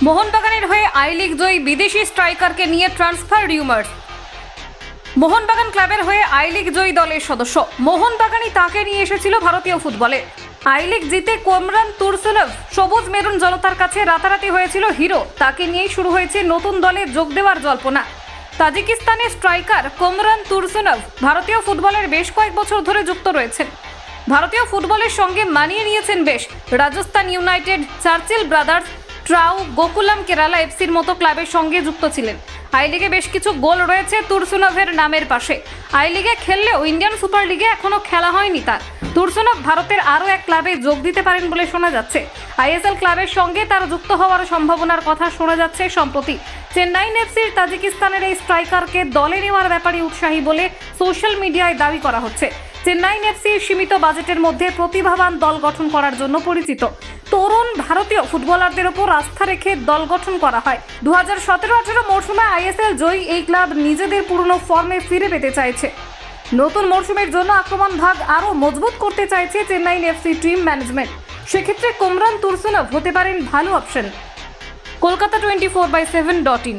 মোহনবাগানের হয়ে I league জয়ী বিদেশি স্ট্রাইকারকে নিয়ে ট্রান্সফার রিউমার্স। মোহনবাগান ক্লাবের হয়ে আই লিগ জয়ী দলের সদস্য মোহনবাগানই তাকে নিয়ে এসেছিল ভারতীয় ফুটবলে। আই লিগ জিতে কোমরান তুরসুনভ সবুজ মেরুন জনতার কাছে রাতারাতি হয়েছিল হিরো। তাকে নিয়েই শুরু হয়েছে নতুন দলে যোগ দেওয়ার জল্পনা। তাজিকিস্তানের স্ট্রাইকার কোমরান তুরসুনভ ভারতীয় ফুটবলের বেশ কয়েক বছর ধরে যুক্ত রয়েছেন। ভারতীয় ফুটবলের সঙ্গে মানিয়ে নিয়েছেন বেশ। Rajasthan United, Churchill brothers, ট্রাউ, Gokulam Kerala এফসির মতো ক্লাবের সঙ্গে যুক্ত ছিলেন। আই লিগে বেশ কিছু গোল রয়েছে তুরসুনভের নামের পাশে। আই লিগে খেললেও ইন্ডিয়ান সুপার লিগে এখনো খেলা হয়নি তার। তুরসুনভ ভারতের আরও এক ক্লাবে যোগ দিতে পারেন বলে শোনা যাচ্ছে। আইএসএল ক্লাবের সঙ্গে তার যুক্ত হওয়ার সম্ভাবনার কথা শোনা যাচ্ছে সম্প্রতি। চেন্নাই এফসির তাজিকিস্তানের এই স্ট্রাইকারকে দলে নেওয়ার ব্যাপারে উৎসাহী বলে সোশ্যাল মিডিয়ায় দাবি করা হচ্ছে। চেন্নাই এফসি সীমিত বাজেটের মধ্যে প্রতিভাবান দল গঠন করার জন্য পরিচিত। তরুণ ভারতীয় ফুটবলারদের ওপর আস্থা রেখে দল গঠন করা হয়। 2017-18 মরশুমে আইএসএল জয়ী এই ক্লাব নিজেদের পুরনো ফর্মে ফিরে পেতে চাইছে। নতুন মরশুমের জন্য আক্রমণ ভাগ আরও মজবুত করতে চাইছে চেন্নাই এফসি টিম ম্যানেজমেন্ট। সেক্ষেত্রে কোমরান তুরসুনভ হতে পারেন ভালো অপশন। কলকাতা 24/7.in।